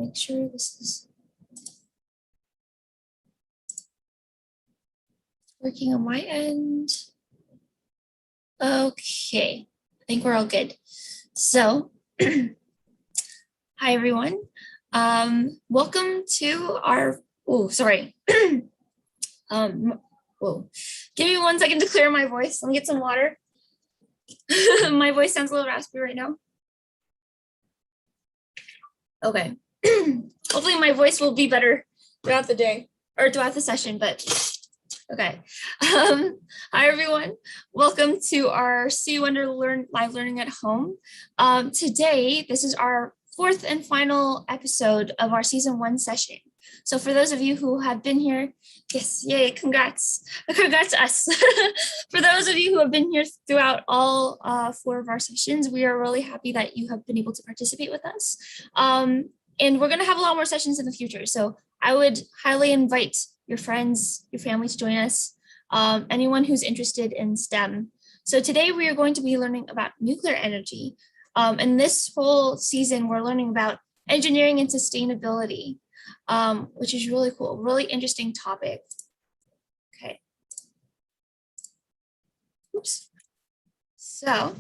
make sure this is working on my end. Okay, I think we're all good. So, hi everyone. Welcome to our, sorry. Whoa. Give me 1 second to clear my voice. Let me get some water. My voice sounds a little raspy right now. Okay. Hopefully my voice will be better throughout the day or throughout the session, but okay. Hi everyone. Welcome to our See Wonder Learn Live Learning at Home. Today, this is our 4th and final episode of our season 1 session. So for those of you who have been here, yes, yay, congrats. Congrats us. For those of you who have been here throughout all 4 of our sessions, we are really happy that you have been able to participate with us. And we're gonna have a lot more sessions in the future. So I would highly invite your friends, your family to join us, anyone who's interested in STEM. So today we are going to be learning about nuclear energy. And this whole season, we're learning about engineering and sustainability, which is really cool, really interesting topic. Okay. Oops. So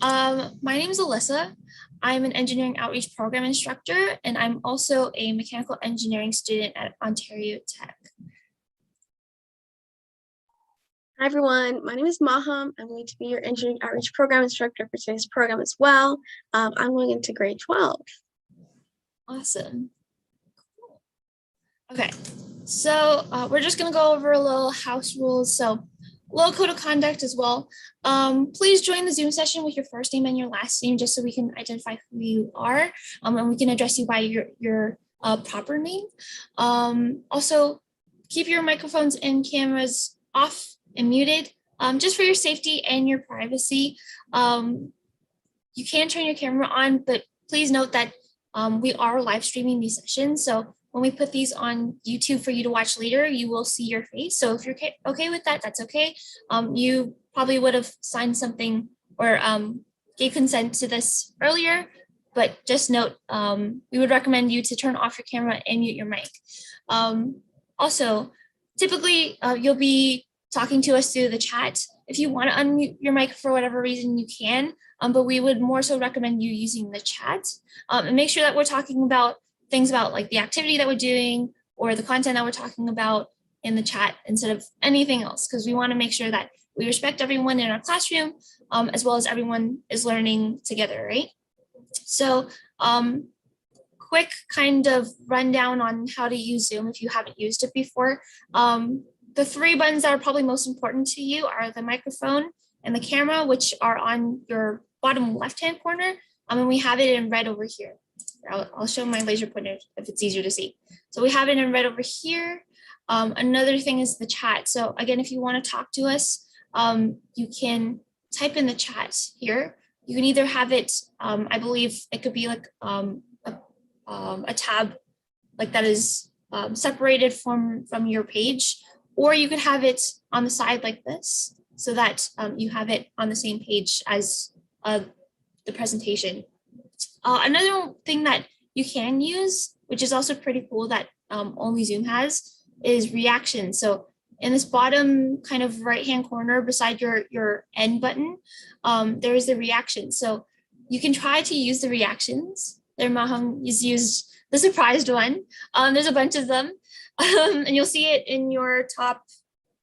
my name is Alyssa. I'm an engineering outreach program instructor, and I'm also a mechanical engineering student at Ontario Tech. Hi everyone, my name is Maham. I'm going to be your engineering outreach program instructor for today's program as well. I'm going into grade 12. Awesome. Cool. Okay, so we're just gonna go over a little house rules. So little code of conduct as well. Please join the Zoom session with your first name and your last name, just so we can identify who you are, and we can address you by your proper name. Also, keep your microphones and cameras off and muted, just for your safety and your privacy. You can turn your camera on, but please note that we are live streaming these sessions. So when we put these on YouTube for you to watch later, you will see your face. So if you're okay with that, that's okay. You probably would have signed something or gave consent to this earlier, but just note, we would recommend you to turn off your camera and mute your mic. Also, typically you'll be talking to us through the chat. If you want to unmute your mic for whatever reason, you can, but we would more so recommend you using the chat, and make sure that we're talking about things about like the activity that we're doing or the content that we're talking about in the chat instead of anything else, because we want to make sure that we respect everyone in our classroom, as well as everyone is learning together, right? So quick kind of rundown on how to use Zoom if you haven't used it before. The 3 buttons that are probably most important to you are the microphone and the camera, which are on your bottom left-hand corner. And we have it in red over here. I'll show my laser pointer if it's easier to see. So we have it in red over here. Another thing is the chat. So again, if you want to talk to us, you can type in the chat here. You can either have it, I believe it could be like a tab like that is separated from your page, or you could have it on the side like this so that you have it on the same page as the presentation. Another thing that you can use, which is also pretty cool that only Zoom has, is reaction. So in this bottom kind of right-hand corner beside your end button, there is the reaction. So you can try to use the reactions. There, Maham is used the surprised one. There's a bunch of them, and you'll see it in your top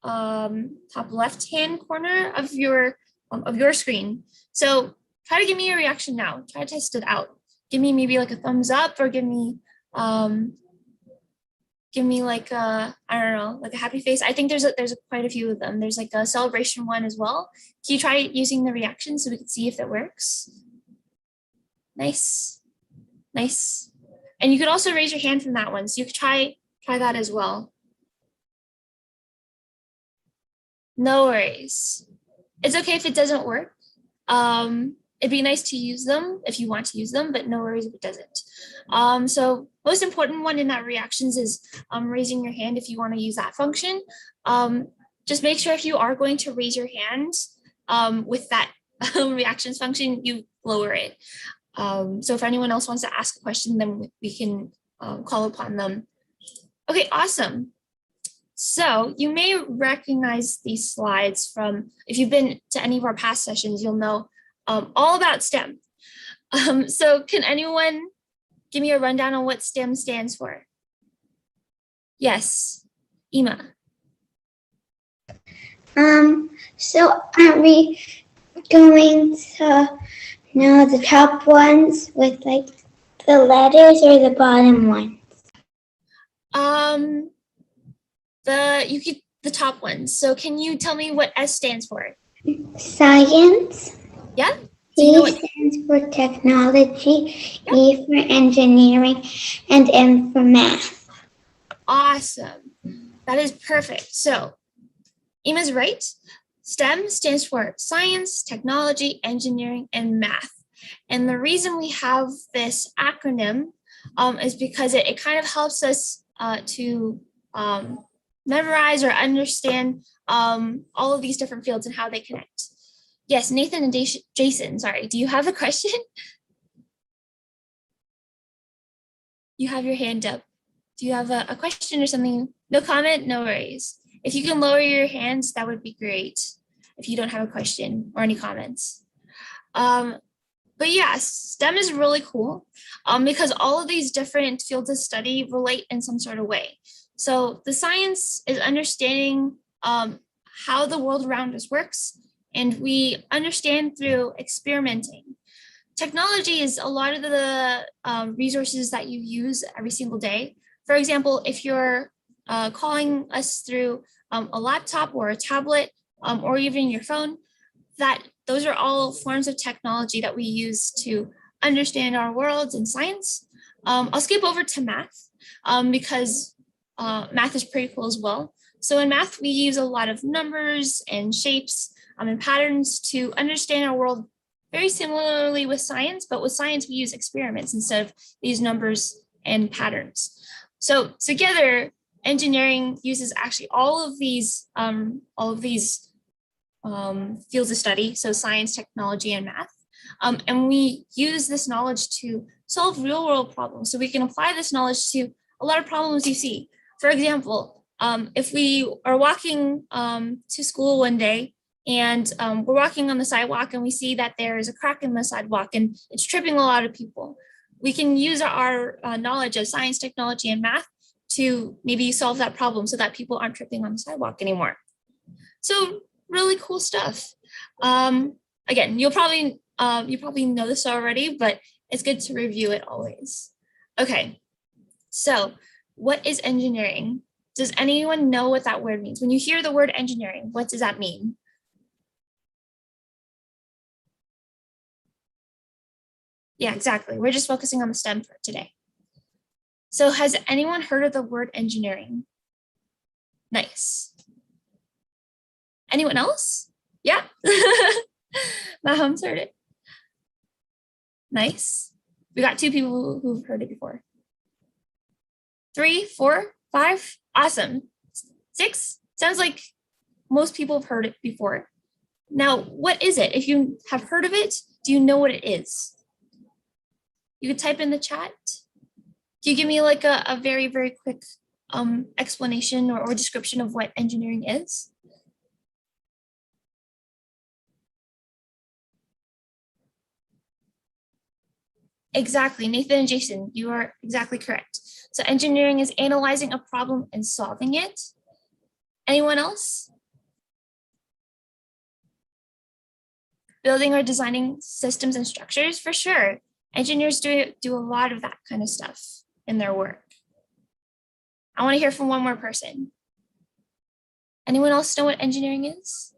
left-hand corner of your screen. So try to give me a reaction now. Try to test it out. Give me maybe like a thumbs up, or give me like a, I don't know, like a happy face. I think there's quite a few of them. There's like a celebration one as well. Can you try using the reaction so we can see if that works? Nice, nice. And you could also raise your hand from that one. So you could try that as well. No worries. It's okay if it doesn't work. It'd be nice to use them if you want to use them, but no worries if it doesn't. So most important one in that reactions is raising your hand if you want to use that function. Just make sure if you are going to raise your hand with that reactions function, you lower it. So if anyone else wants to ask a question, then we can call upon them. Okay, awesome. So you may recognize these slides from, if you've been to any of our past sessions, you'll know all about STEM. So can anyone give me a rundown on what STEM stands for? Yes, Ima. So aren't we going to know the top ones with like the letters or the bottom one? The top ones. So can you tell me what S stands for? Science. Yeah. T stands for technology, yeah. E for engineering, and M for math. Awesome. That is perfect. So Ima's right. STEM stands for science, technology, engineering, and math. And the reason we have this acronym is because it kind of helps us to memorize or understand all of these different fields and how they connect. Yes, Nathan and Jason, sorry, do you have a question? You have your hand up. Do you have a question or something? No comment, no worries. If you can lower your hands, that would be great. If you don't have a question or any comments. But yeah, STEM is really cool because all of these different fields of study relate in some sort of way. So the science is understanding how the world around us works, and we understand through experimenting. Technology is a lot of the resources that you use every single day. For example, if you're calling us through a laptop or a tablet or even your phone, those are all forms of technology that we use to understand our worlds and science. I'll skip over to math because math is pretty cool as well. So in math, we use a lot of numbers and shapes and patterns to understand our world very similarly with science, but with science, we use experiments instead of these numbers and patterns. So together, engineering uses actually all of these fields of study, so science, technology, and math. And we use this knowledge to solve real world problems. So we can apply this knowledge to a lot of problems you see. For example, if we are walking to school one day and we're walking on the sidewalk and we see that there is a crack in the sidewalk and it's tripping a lot of people, we can use our knowledge of science, technology, and math to maybe solve that problem so that people aren't tripping on the sidewalk anymore. So really cool stuff. Again, you probably know this already, but it's good to review it always. Okay, so what is engineering? Does anyone know what that word means? When you hear the word engineering, what does that mean? Yeah, exactly. We're just focusing on the STEM for today. So has anyone heard of the word engineering? Nice. Anyone else? Yeah. Maham's heard it. Nice. We got 2 people who've heard it before. 3, 4, 5. Awesome. 6. Sounds like most people have heard it before. Now, what is it? If you have heard of it, do you know what it is? You could type in the chat. Can you give me like a very, very quick explanation or description of what engineering is? Exactly, Nathan and Jason, you are exactly correct. So engineering is analyzing a problem and solving it. Anyone else? Building or designing systems and structures, for sure. Engineers do a lot of that kind of stuff in their work. I want to hear from one more person. Anyone else know what engineering is?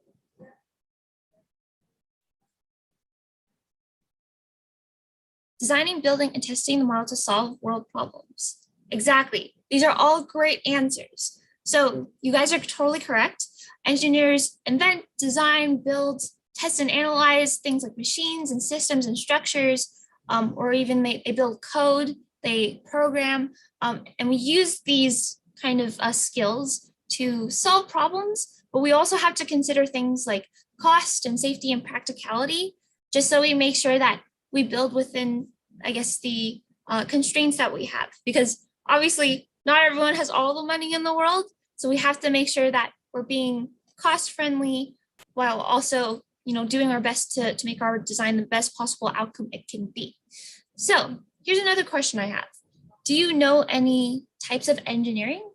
Designing, building, and testing the model to solve world problems. Exactly. These are all great answers. So you guys are totally correct. Engineers invent, design, build, test, and analyze things like machines and systems and structures, or even they build code, they program, and we use these kind of skills to solve problems, but we also have to consider things like cost and safety and practicality, just so we make sure that we build within, I guess, the constraints that we have, because obviously not everyone has all the money in the world. So we have to make sure that we're being cost friendly while also, doing our best to make our design the best possible outcome it can be. So here's another question I have. Do you know any types of engineering?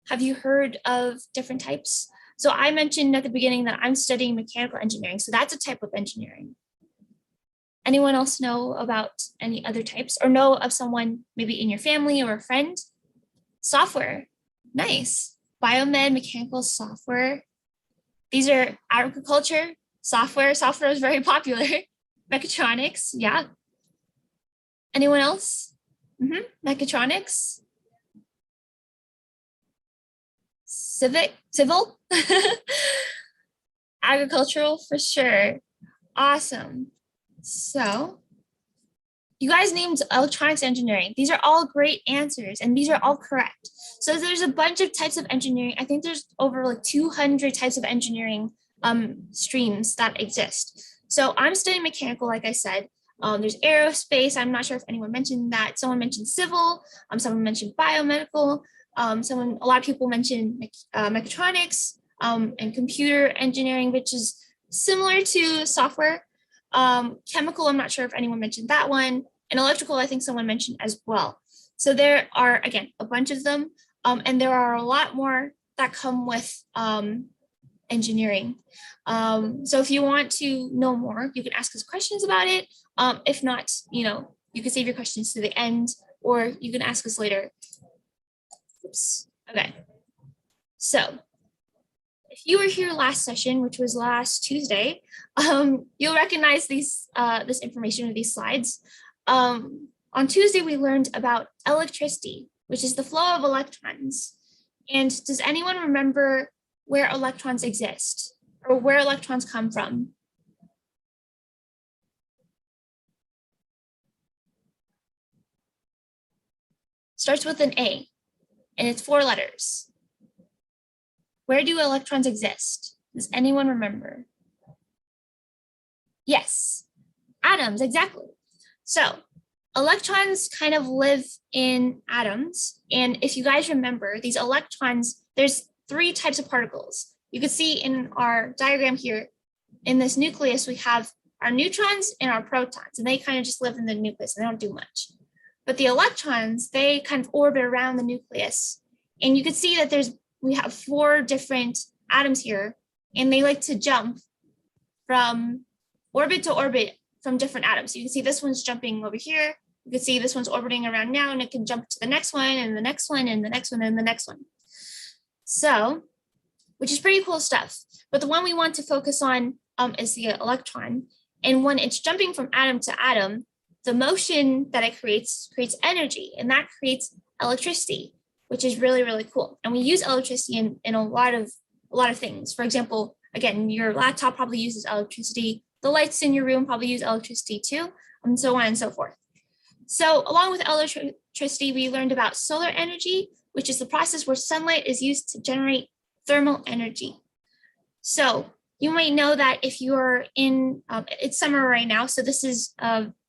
Have you heard of different types? So I mentioned at the beginning that I'm studying mechanical engineering. So that's a type of engineering. Anyone else know about any other types or know of someone maybe in your family or a friend? Software, nice. Biomed, mechanical software. These are agriculture, software. Software is very popular. Mechatronics, yeah. Anyone else? Mechatronics. Civil, agricultural for sure. Awesome. So you guys named electronics engineering. These are all great answers and these are all correct. So there's a bunch of types of engineering. I think there's over like 200 types of engineering streams that exist. So I'm studying mechanical, like I said. There's aerospace. I'm not sure if anyone mentioned that. Someone mentioned civil. Someone mentioned biomedical. A lot of people mentioned mechatronics and computer engineering, which is similar to software. Chemical, I'm not sure if anyone mentioned that one. And electrical, I think someone mentioned as well. So there are, again, a bunch of them. And there are a lot more that come with engineering. So if you want to know more, you can ask us questions about it. If not, you can save your questions to the end, or you can ask us later. Oops. Okay. So if you were here last session, which was last Tuesday, you'll recognize this information or these slides. On Tuesday, we learned about electricity, which is the flow of electrons. And does anyone remember where electrons exist or where electrons come from? Starts with an A, and it's 4 letters. Where do electrons exist? Does anyone remember? Yes, atoms, exactly. So electrons kind of live in atoms. And if you guys remember, these electrons, there's 3 types of particles. You can see in our diagram here, in this nucleus, we have our neutrons and our protons, and they kind of just live in the nucleus and they don't do much. But the electrons, they kind of orbit around the nucleus. And you can see that we have 4 different atoms here, and they like to jump from orbit to orbit from different atoms. You can see this one's jumping over here. You can see this one's orbiting around now, and it can jump to the next one, and the next one, and the next one, and the next one. So, which is pretty cool stuff. But the one we want to focus on is the electron. And when it's jumping from atom to atom, the motion that it creates energy, and that creates electricity, which is really, really cool. And we use electricity in a lot of things. For example, again, your laptop probably uses electricity. The lights in your room probably use electricity too, and so on and so forth. So along with electricity, we learned about solar energy, which is the process where sunlight is used to generate thermal energy. So you might know that if you're in, it's summer right now, so this is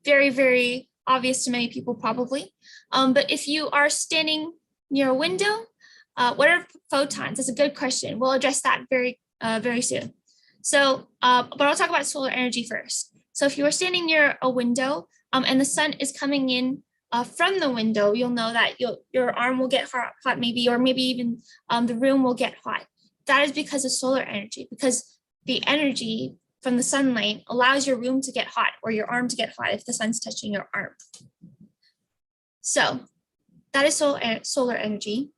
very, very obvious to many people probably. But if you are standing near a window, what are photons? That's a good question. We'll address that very soon. So, but I'll talk about solar energy first. So if you are standing near a window and the sun is coming in from the window, you'll know that your arm will get hot maybe, or maybe even the room will get hot. That is because of solar energy, because the energy from the sunlight allows your room to get hot or your arm to get hot if the sun's touching your arm. So that is solar energy.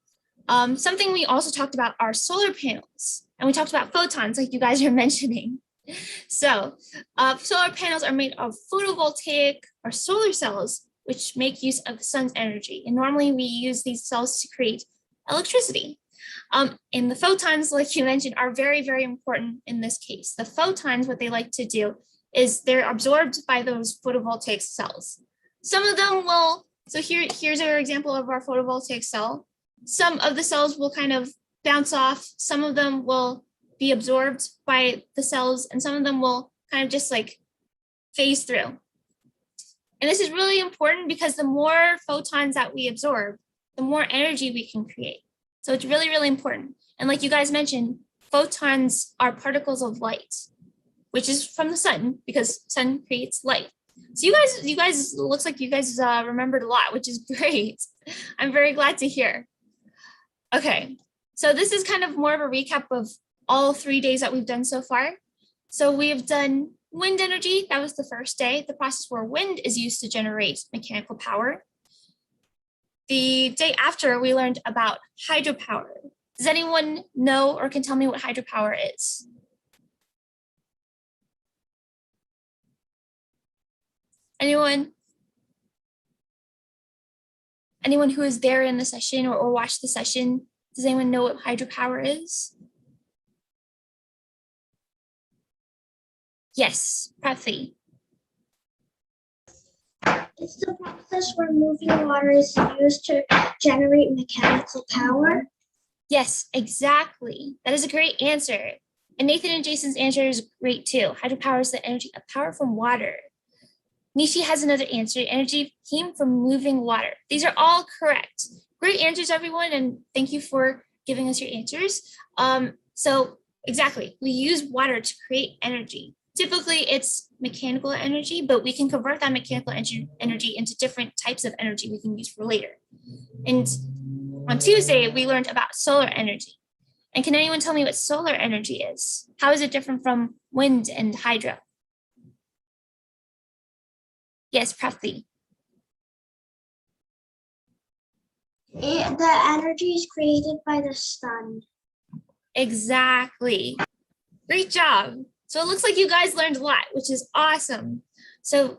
Something we also talked about are solar panels, and we talked about photons like you guys are mentioning. So solar panels are made of photovoltaic or solar cells, which make use of the sun's energy. And normally we use these cells to create electricity. And the photons, like you mentioned, are very, very important in this case. The photons, what they like to do is they're absorbed by those photovoltaic cells. Some of them will, so here's our example of our photovoltaic cell. Some of the cells will kind of bounce off. Some of them will be absorbed by the cells, and some of them will kind of just like phase through. And this is really important because the more photons that we absorb, the more energy we can create. So it's really, really important. And like you guys mentioned, photons are particles of light, which is from the sun because sun creates light. So you guys looks like you guys remembered a lot, which is great. I'm very glad to hear. Okay, so this is kind of more of a recap of all 3 days that we've done so far. So we've done wind energy. That was the first day, the process where wind is used to generate mechanical power. The day after, we learned about hydropower. Does anyone know or can tell me what hydropower is? Anyone? Anyone who is there in the session or watched the session, does anyone know what hydropower is? Yes, Prathi. It's the process where moving water is used to generate mechanical power. Yes, exactly. That is a great answer. And Nathan and Jason's answer is great too. Hydropower is the energy of power from water. Nishi has another answer. Energy came from moving water. These are all correct. Great answers, everyone, and thank you for giving us your answers. So exactly, we use water to create energy. Typically, it's mechanical energy, but we can convert that mechanical energy into different types of energy we can use for later. And on Tuesday, we learned about solar energy. And can anyone tell me what solar energy is? How is it different from wind and hydro? Yes, Prathi. The energy is created by the sun. Exactly. Great job. So it looks like you guys learned a lot, which is awesome. So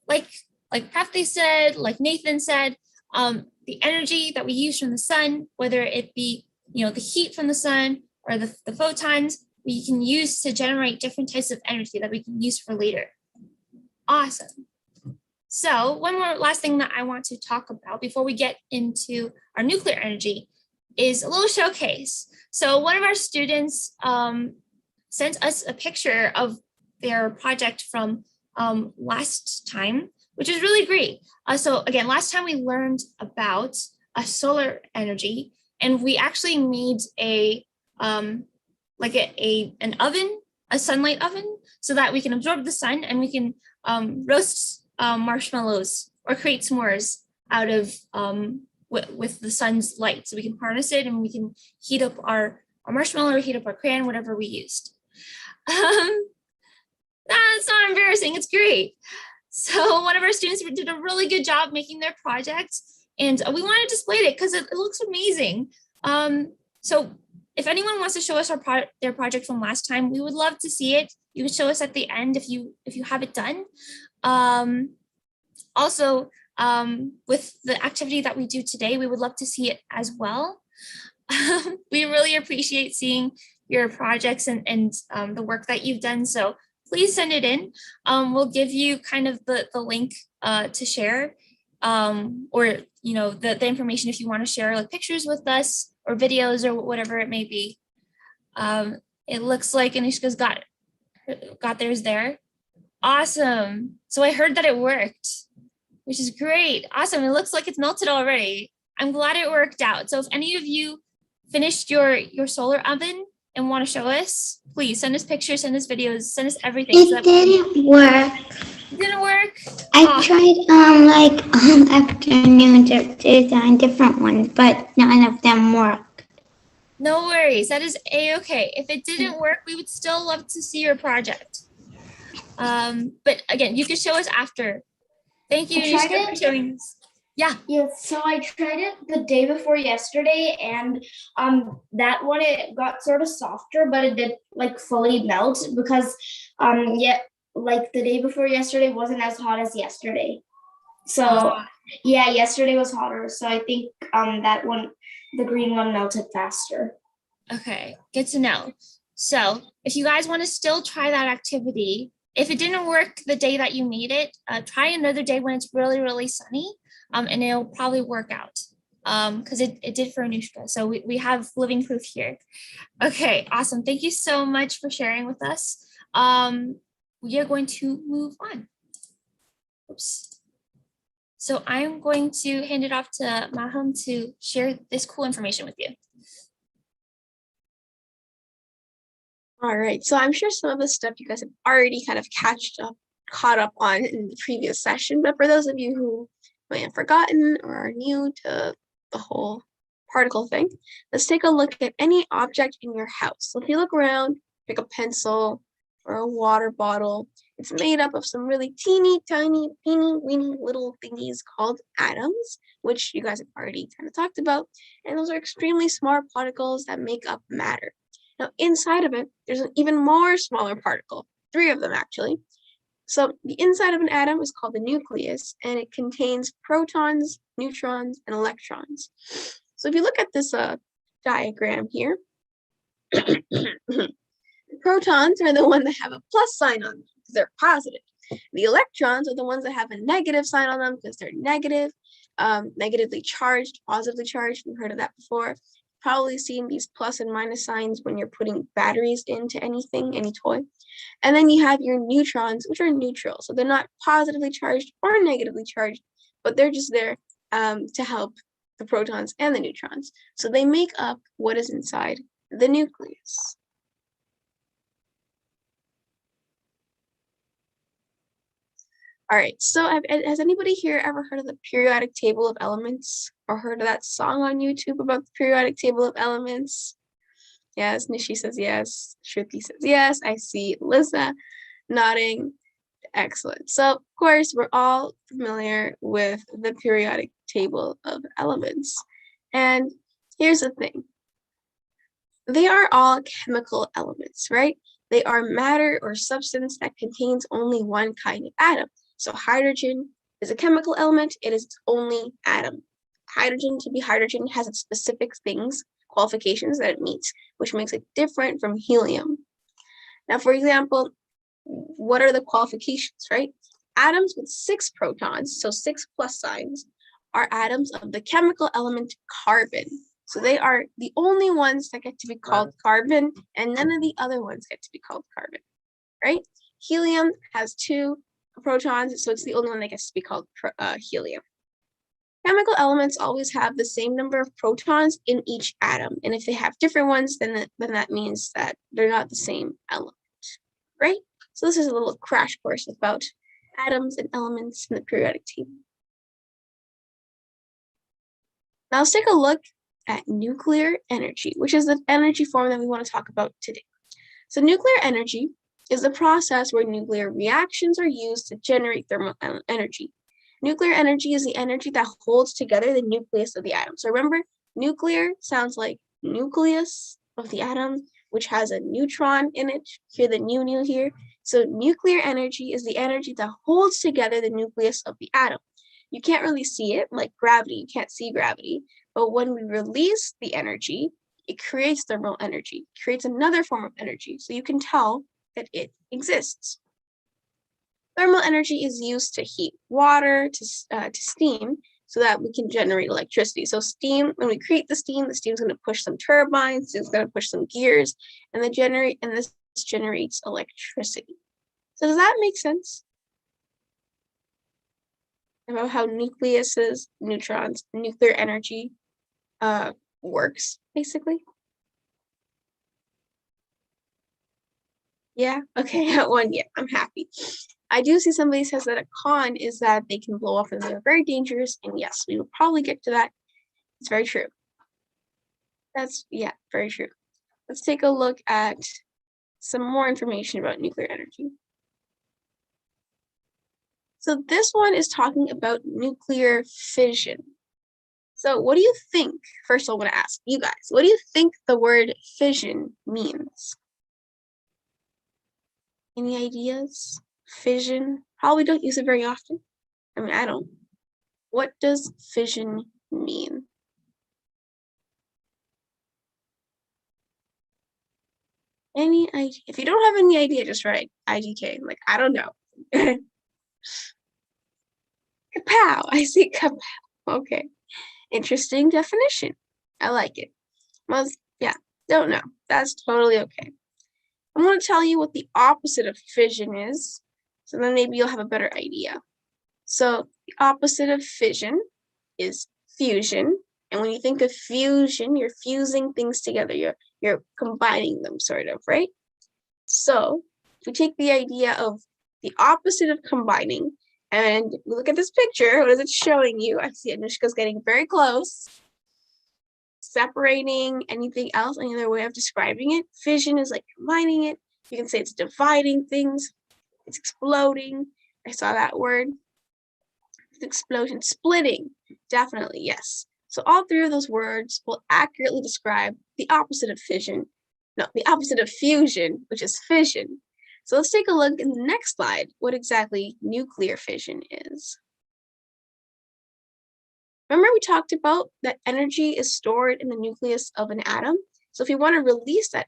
like Prathi said, like Nathan said, the energy that we use from the sun, whether it be the heat from the sun or the photons, we can use to generate different types of energy that we can use for later. Awesome. So one more last thing that I want to talk about before we get into our nuclear energy is a little showcase. So one of our students sent us a picture of their project from last time, which is really great. So again, last time we learned about solar energy, and we actually made an oven, a sunlight oven, so that we can absorb the sun and we can roast marshmallows or create s'mores out of with the sun's light. So we can harness it and we can heat up our marshmallow or heat up our crayon, whatever we used. That's not embarrassing, it's great. So one of our students did a really good job making their project, and we want to display it because it looks amazing. So if anyone wants to show us their project from last time, we would love to see it. You can show us at the end if you have it done. Also, with the activity that we do today, we would love to see it as well. We really appreciate seeing your projects and the work that you've done. So please send it in. We'll give you kind of the link to share, or the information if you want to share like pictures with us or videos or whatever it may be. It looks like Anishka's got theirs there. Awesome. So I heard that it worked, which is great. Awesome. It looks like it's melted already. I'm glad it worked out. So if any of you finished your solar oven and want to show us, please send us pictures, send us videos, send us everything. It didn't work. It didn't work? I tried afternoon to design different ones, but none of them worked. No worries. That is a-okay. If it didn't work, we would still love to see your project. But again, you can show us after. Thank you, Anishka, for showing us. Yeah. Yes, so I tried it the day before yesterday, and that one it got sort of softer, but it did like fully melt because like the day before yesterday wasn't as hot as yesterday. So yeah, yesterday was hotter. So I think that one, the green one, melted faster. Okay, good to know. So if you guys want to still try that activity, if it didn't work the day that you made it, try another day when it's really, really sunny, and it'll probably work out because it did for Anushka. So we have living proof here. Okay, awesome. Thank you so much for sharing with us. We are going to move on. Oops. So I'm going to hand it off to Maham to share this cool information with you. All right, so I'm sure some of the stuff you guys have already kind of caught up on in the previous session, but for those of you who may have forgotten or are new to the whole particle thing, let's take a look at any object in your house. So if you look around, pick a pencil or a water bottle, it's made up of some really teeny tiny, weeny little thingies called atoms, which you guys have already kind of talked about, and those are extremely small particles that make up matter. Now, inside of it, there's an even more smaller particle, 3 of them actually. So the inside of an atom is called the nucleus, and it contains protons, neutrons, and electrons. So if you look at this diagram here, protons are the ones that have a plus sign on them because they're positive. The electrons are the ones that have a negative sign on them because they're negative, negatively charged, positively charged. We've heard of that before. Probably seen these plus and minus signs when you're putting batteries into anything, any toy. And then you have your neutrons, which are neutral. So they're not positively charged or negatively charged, but they're just there to help the protons and the neutrons. So they make up what is inside the nucleus. All right, so has anybody here ever heard of the periodic table of elements or heard of that song on YouTube about the periodic table of elements? Yes, Nishi says yes, Shruti says yes, I see Lisa nodding. Excellent. So, of course, we're all familiar with the periodic table of elements. And here's the thing. They are all chemical elements, right? They are matter or substance that contains only one kind of atom. So hydrogen is a chemical element. It is its only atom. Hydrogen, to be hydrogen, has its specific things, qualifications that it meets, which makes it different from helium. Now, for example, what are the qualifications, right? Atoms with 6 protons, so 6 plus signs, are atoms of the chemical element carbon. So they are the only ones that get to be called carbon, and none of the other ones get to be called carbon, right? Helium has 2 protons, so it's the only one that gets to be called helium. Chemical elements always have the same number of protons in each atom, and if they have different ones, then that means that they're not the same element, right? So this is a little crash course about atoms and elements in the periodic table. Now let's take a look at nuclear energy, which is the energy form that we want to talk about today. So nuclear energy is the process where nuclear reactions are used to generate thermal energy. Nuclear energy is the energy that holds together the nucleus of the atom. So remember, nuclear sounds like nucleus of the atom, which has a neutron in it. Hear the new here. So nuclear energy is the energy that holds together the nucleus of the atom. You can't really see it, like gravity. You can't see gravity. But when we release the energy, it creates thermal energy, creates another form of energy. So you can tell that it exists. Thermal energy is used to heat water, to steam, so that we can generate electricity. So steam, when we create the steam's going to push some turbines, it's going to push some gears, and this generates electricity. So does that make sense? About how nucleuses, neutrons, nuclear energy works, basically? Yeah, okay, one, yeah, I'm happy. I do see somebody says that a con is that they can blow up and they're very dangerous, and yes, we will probably get to that. It's very true. That's, yeah, very true. Let's take a look at some more information about nuclear energy. So this one is talking about nuclear fission. So what do you think? First, I want to ask you guys, what do you think the word fission means? Any ideas? Fission? Probably don't use it very often. I mean, I don't. What does fission mean? Any idea? If you don't have any idea, just write IDK. Like, I don't know. Kapow! I see kapow. Okay. Interesting definition. I like it. Well, yeah, don't know. That's totally okay. I'm going to tell you what the opposite of fission is, so then maybe you'll have a better idea. So the opposite of fission is fusion. And when you think of fusion, you're fusing things together. You're combining them, sort of, right? So if we take the idea of the opposite of combining, and we look at this picture, what is it showing you? I see Anushka's getting very close. Separating anything else, any other way of describing it. Fission is like combining it. You can say it's dividing things. It's exploding. I saw that word. It's explosion. Splitting. Definitely, yes. So all three of those words will accurately describe the opposite of fission. No, the opposite of fusion, which is fission. So let's take a look in the next slide, what exactly nuclear fission is. Remember we talked about that energy is stored in the nucleus of an atom. So if we want to release that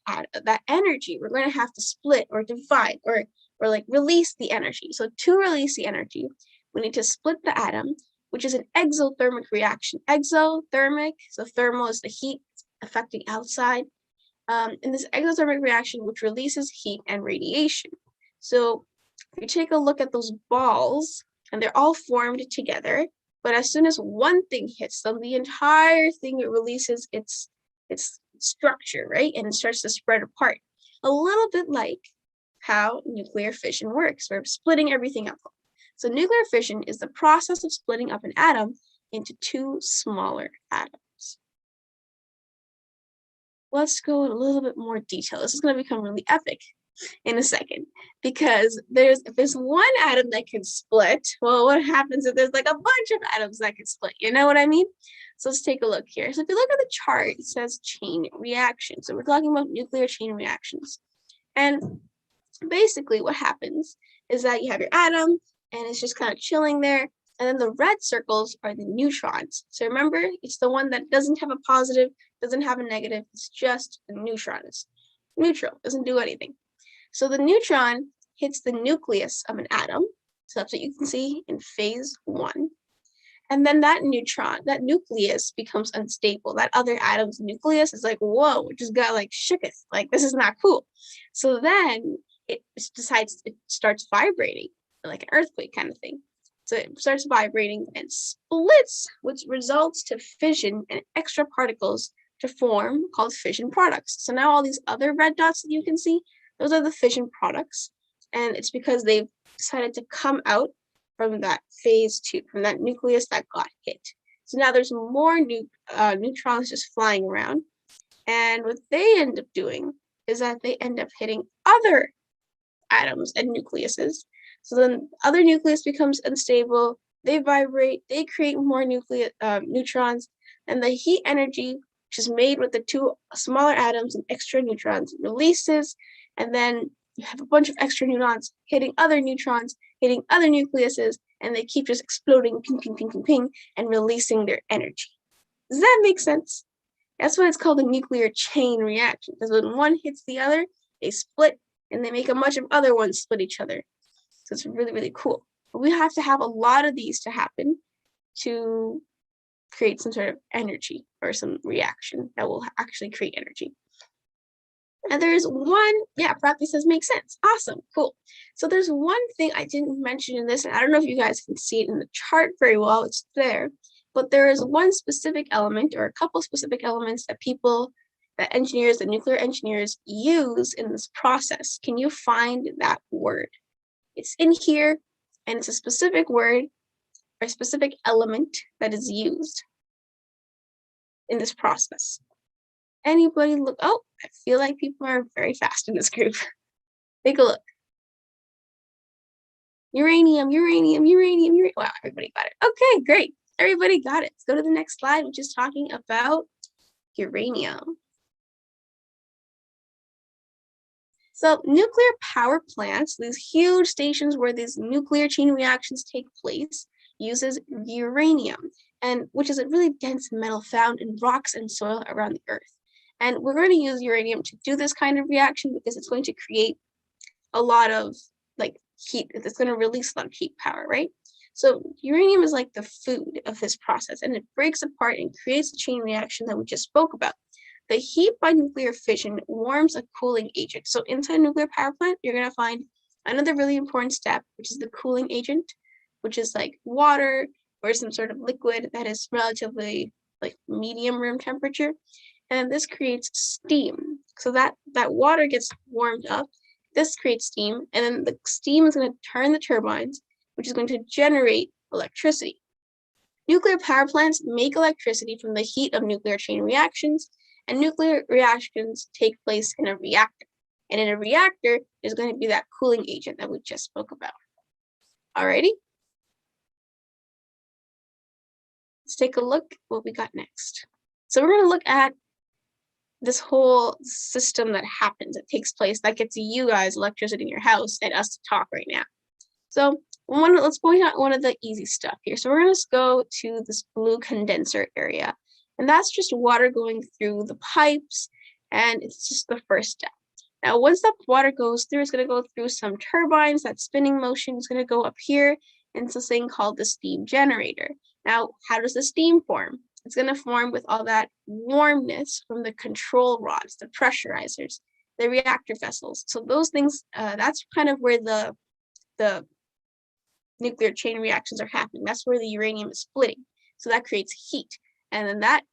energy, we're going to have to split or divide or like release the energy. So to release the energy, we need to split the atom, which is an exothermic reaction. Exothermic, so thermal is the heat affecting outside. In this exothermic reaction, which releases heat and radiation. So if you take a look at those balls, and they're all formed together, but as soon as one thing hits them, the entire thing, it releases its structure, right? And it starts to spread apart. A little bit like how nuclear fission works. We're splitting everything up. So nuclear fission is the process of splitting up an atom into two smaller atoms. Let's go in a little bit more detail. This is going to become really epic in a second, because if there's one atom that can split, well, what happens if there's like a bunch of atoms that can split? You know what I mean? So let's take a look here. So if you look at the chart, it says chain reaction. So we're talking about nuclear chain reactions. And basically what happens is that you have your atom and it's just kind of chilling there. And then the red circles are the neutrons. So remember, it's the one that doesn't have a positive, doesn't have a negative. It's just a neutron. It's neutral, doesn't do anything. So the neutron hits the nucleus of an atom. So that's what you can see in phase one. And then that nucleus becomes unstable. That other atom's nucleus is like, whoa, it just got like shooketh. Like, this is not cool. So then it starts vibrating, like an earthquake kind of thing. So it starts vibrating and splits, which results to fission and extra particles to form called fission products. So now all these other red dots that you can see, those are the fission products. And it's because they've decided to come out from that phase two, from that nucleus that got hit. So now there's more neutrons just flying around. And what they end up doing is that they end up hitting other atoms and nucleuses. So then other nucleus becomes unstable, they vibrate, they create more neutrons, and the heat energy, which is made with the two smaller atoms and extra neutrons, releases, and then you have a bunch of extra neutrons hitting other neutrons, hitting other nucleuses, and they keep just exploding, ping, ping, ping, ping, ping, and releasing their energy. Does that make sense? That's why it's called a nuclear chain reaction, because when one hits the other, they split, and they make a bunch of other ones split each other. So it's really, really cool. But we have to have a lot of these to happen to create some sort of energy or some reaction that will actually create energy. And there's one, Prati says makes sense. Awesome, cool. So there's one thing I didn't mention in this, and I don't know if you guys can see it in the chart very well, it's there, but there is one specific element or a couple specific elements that engineers, the nuclear engineers use in this process. Can you find that word? It's in here, and it's a specific word or a specific element that is used in this process. Anybody look? Oh, I feel like people are very fast in this group. Take a look. Uranium, uranium, uranium, uranium. Wow, everybody got it. Okay, great. Everybody got it. Let's go to the next slide, which is talking about uranium. So nuclear power plants, these huge stations where these nuclear chain reactions take place, uses uranium, and which is a really dense metal found in rocks and soil around the Earth. And we're going to use uranium to do this kind of reaction because it's going to create a lot of like heat. It's going to release a lot of heat power, right? So uranium is like the food of this process, and it breaks apart and creates the chain reaction that we just spoke about. The heat by nuclear fission warms a cooling agent. So inside a nuclear power plant, you're going to find another really important step, which is the cooling agent, which is like water or some sort of liquid that is relatively like medium room temperature. And this creates steam. So that water gets warmed up. This creates steam, and then the steam is going to turn the turbines, which is going to generate electricity. Nuclear power plants make electricity from the heat of nuclear chain reactions, and nuclear reactions take place in a reactor. And in a reactor, there's going to be that cooling agent that we just spoke about. Alrighty. Let's take a look at what we got next. So we're going to look at this whole system that happens, that takes place, that gets you guys electricity in your house and us to talk right now. So let's point out one of the easy stuff here. So we're going to go to this blue condenser area, and that's just water going through the pipes, and it's just the first step. Now, once that water goes through, it's going to go through some turbines. That spinning motion is going to go up here into this thing called the steam generator. Now, how does the steam form? It's going to form with all that warmness from the control rods, the pressurizers, the reactor vessels. So those things, that's kind of where the nuclear chain reactions are happening. That's where the uranium is splitting. So that creates heat. And then that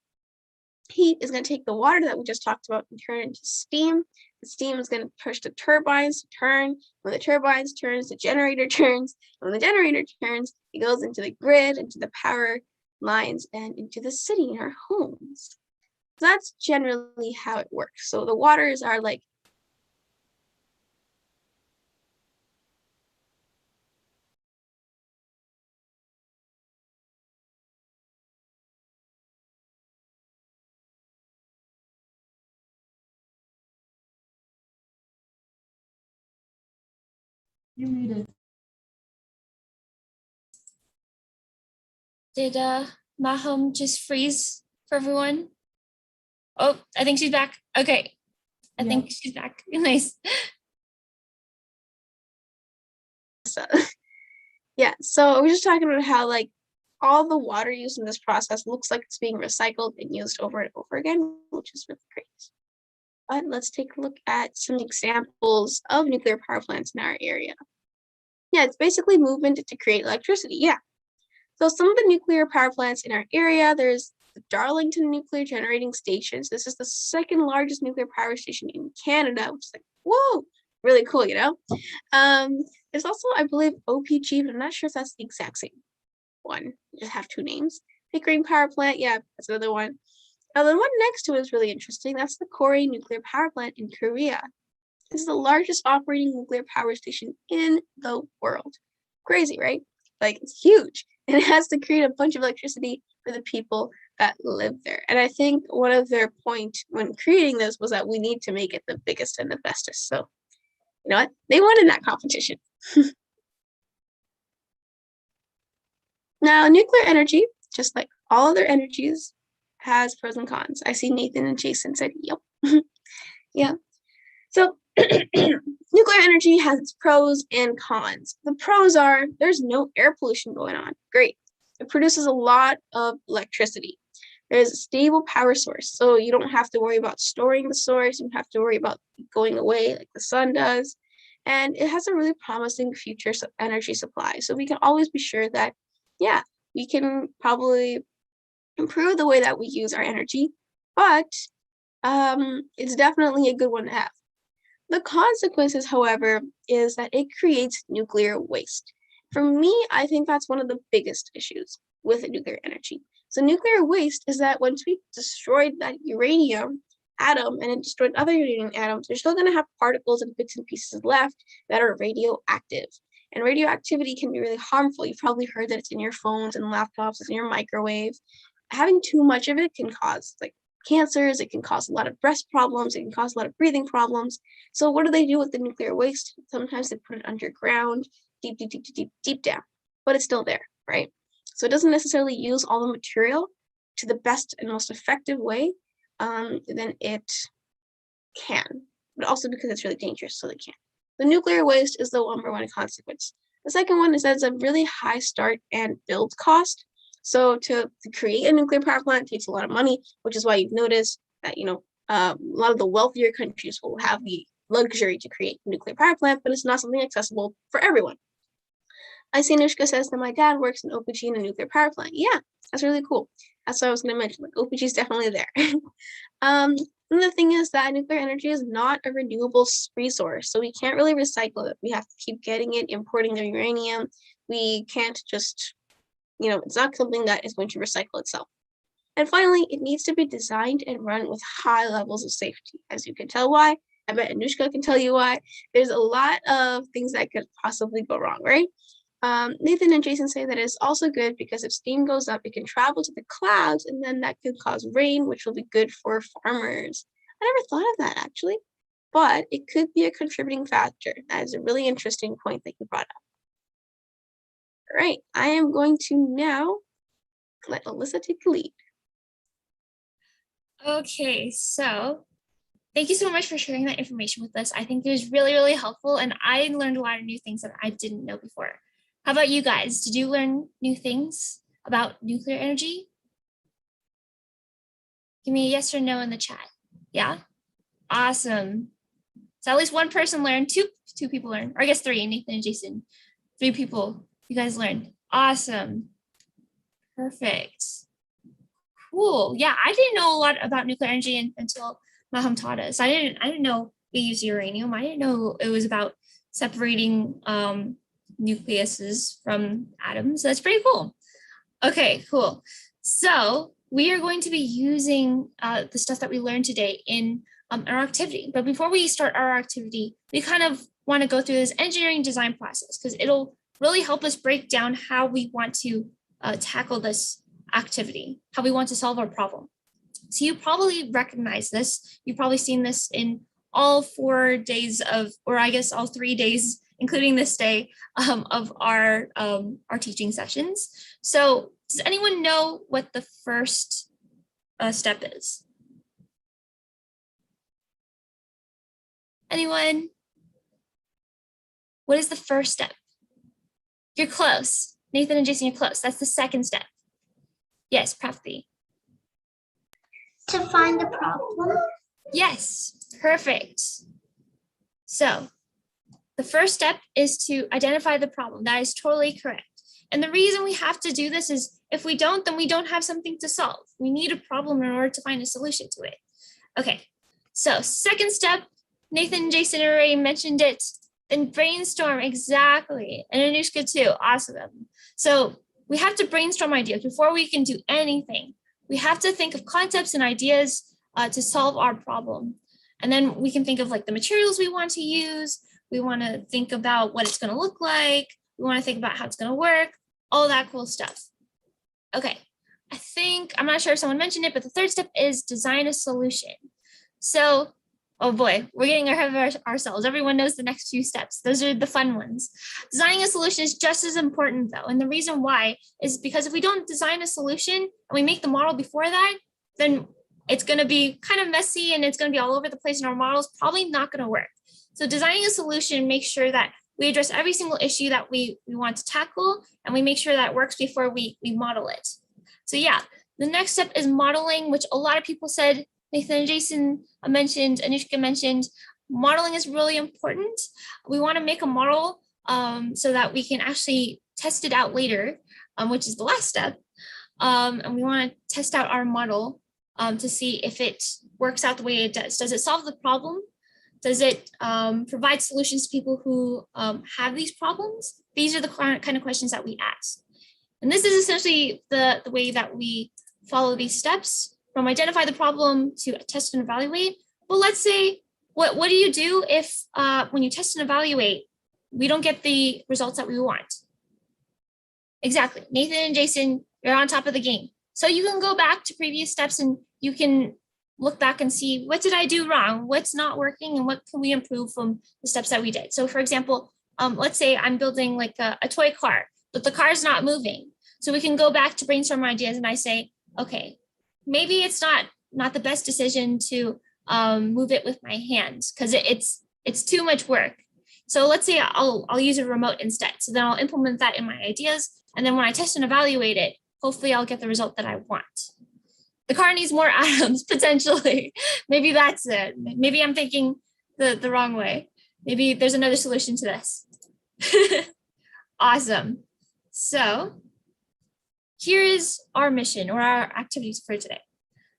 heat is going to take the water that we just talked about and turn it into steam. The steam is going to push the turbines to turn. When the turbines turns, the generator turns. And when the generator turns, it goes into the grid, into the power lines, and into the city in our homes. So that's generally how it works. So the waters are like You're muted. Did Maham just freeze for everyone? Oh, I think she's back. Okay. I think she's back. Nice. yeah, so we're just talking about how like all the water used in this process looks like it's being recycled and used over and over again, which is really great. But let's take a look at some examples of nuclear power plants in our area. Yeah, it's basically movement to create electricity. Yeah. So some of the nuclear power plants in our area, there's the Darlington Nuclear Generating Stations. This is the second largest nuclear power station in Canada, which is like, whoa, really cool, you know? There's also, I believe, OPG, but I'm not sure if that's the exact same one. They just have two names. Pickering Power Plant, yeah, that's another one. Now, the one next to it is really interesting. That's the Korea Nuclear Power Plant in Korea. This is the largest operating nuclear power station in the world. Crazy, right? Like, it's huge. And it has to create a bunch of electricity for the people that live there. And I think one of their point when creating this was that we need to make it the biggest and the bestest. So, you know what? They won in that competition. Now, nuclear energy, just like all other energies, has pros and cons. I see Nathan and Jason said, yep. Yeah. So nuclear energy has its pros and cons. The pros are there's no air pollution going on. Great. It produces a lot of electricity. There's a stable power source. So you don't have to worry about storing the source. You don't have to worry about going away like the sun does. And it has a really promising future energy supply. So we can always be sure that, yeah, we can probably improve the way that we use our energy, but it's definitely a good one to have. The consequences, however, is that it creates nuclear waste. For me, I think that's one of the biggest issues with nuclear energy. So nuclear waste is that once we destroyed that uranium atom and it destroyed other uranium atoms, you're still going to have particles and bits and pieces left that are radioactive. And radioactivity can be really harmful. You've probably heard that it's in your phones and laptops, it's in your microwave. Having too much of it can cause like cancers, it can cause a lot of breast problems, it can cause a lot of breathing problems. So what do they do with the nuclear waste? Sometimes they put it underground, deep down, but it's still there, right? So it doesn't necessarily use all the material to the best and most effective way, then it can, but also because it's really dangerous, so they can't. The nuclear waste is the number one consequence. The second one is that it's a really high start and build cost. So to create a nuclear power plant takes a lot of money, which is why you've noticed that, you know, a lot of the wealthier countries will have the luxury to create a nuclear power plant, but it's not something accessible for everyone. I see Anushka says that my dad works in OPG in a nuclear power plant. Yeah, that's really cool. That's what I was going to mention. Like OPG is definitely there. And the thing is that nuclear energy is not a renewable resource, so we can't really recycle it. We have to keep getting it, importing the uranium. We can't just, it's not something that is going to recycle itself. And finally, it needs to be designed and run with high levels of safety. As you can tell why, I bet Anushka can tell you why. There's a lot of things that could possibly go wrong, right? Nathan and Jason say that it's also good because if steam goes up, it can travel to the clouds, and then that could cause rain, which will be good for farmers. I never thought of that actually, but it could be a contributing factor. That is a really interesting point that you brought up. All right, I am going to now let Alyssa take the lead. Okay, so thank you so much for sharing that information with us. I think it was really, really helpful, and I learned a lot of new things that I didn't know before. How about you guys? Did you learn new things about nuclear energy? Give me a yes or no in the chat. Yeah? Awesome. So at least one person learned, two people learned, or I guess three, Nathan and Jason. 3 people, you guys learned. Awesome. Perfect. Cool. Yeah, I didn't know a lot about nuclear energy until Maham taught us. I didn't know we use uranium. I didn't know it was about separating nucleuses from atoms. That's pretty cool. Okay, cool. So we are going to be using the stuff that we learned today in our activity. But before we start our activity, we kind of want to go through this engineering design process because it'll really help us break down how we want to tackle this activity, how we want to solve our problem. So you probably recognize this. You've probably seen this in all 4 days of, or I guess all 3 days, including this day of our teaching sessions. So does anyone know what the first step is? Anyone? What is the first step? You're close. Nathan and Jason, you're close. That's the second step. Yes, Prafti. To find the problem. Yes, perfect. So the first step is to identify the problem. That is totally correct. And the reason we have to do this is if we don't, then we don't have something to solve. We need a problem in order to find a solution to it. Okay, so second step, Nathan and Jason already mentioned it. Then brainstorm, exactly. And Anushka too, awesome. So we have to brainstorm ideas before we can do anything. We have to think of concepts and ideas to solve our problem. And then we can think of like the materials we want to use. We want to think about what it's going to look like. We want to think about how it's going to work, all that cool stuff. Okay, I'm not sure if someone mentioned it, but the third step is design a solution. So, oh boy, we're getting ahead of ourselves. Everyone knows the next few steps. Those are the fun ones. Designing a solution is just as important though. And the reason why is because if we don't design a solution and we make the model before that, then it's going to be kind of messy and it's going to be all over the place and our model is probably not going to work. So designing a solution makes sure that we address every single issue that we want to tackle and we make sure that it works before we model it. So yeah, the next step is modeling, which a lot of people said, Nathan and Jason mentioned, Anushka mentioned, modeling is really important. We want to make a model so that we can actually test it out later, which is the last step. And we want to test out our model to see if it works out the way it does. Does it solve the problem? Does it provide solutions to people who have these problems? These are the kind of questions that we ask. And this is essentially the way that we follow these steps from identify the problem to test and evaluate. Well, let's say, what do you do if when you test and evaluate, we don't get the results that we want? Exactly, Nathan and Jason, you're on top of the game. So you can go back to previous steps and you can look back and see what did I do wrong, what's not working, and what can we improve from the steps that we did. So for example, let's say I'm building like a toy car, but the car is not moving. So we can go back to brainstorm ideas and I say, okay, maybe it's not the best decision to move it with my hands because it's too much work. So let's say I'll use a remote instead. So then I'll implement that in my ideas. And then when I test and evaluate it, hopefully I'll get the result that I want. The car needs more atoms, potentially. Maybe that's it. Maybe I'm thinking the wrong way. Maybe there's another solution to this. Awesome. So here is our mission or our activities for today.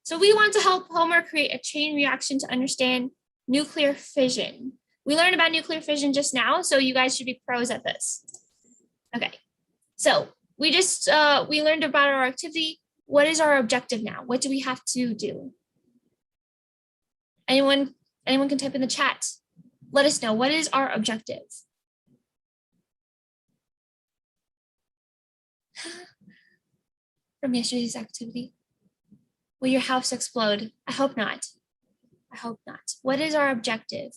So we want to help Homer create a chain reaction to understand nuclear fission. We learned about nuclear fission just now, so you guys should be pros at this. Okay, so we learned about our activity. What is our objective now? What do we have to do? Anyone can type in the chat. Let us know, what is our objective? From yesterday's activity. Will your house explode? I hope not. I hope not. What is our objective?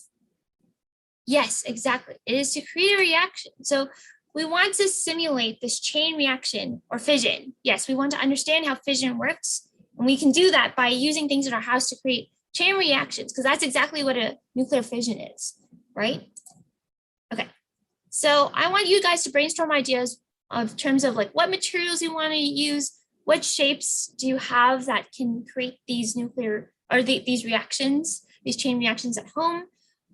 Yes, exactly. It is to create a reaction. So we want to simulate this chain reaction or fission. Yes, we want to understand how fission works. And we can do that by using things in our house to create chain reactions, because that's exactly what a nuclear fission is, right? Okay, so I want you guys to brainstorm ideas of terms of like what materials you want to use, what shapes do you have that can create these nuclear or these reactions, these chain reactions at home?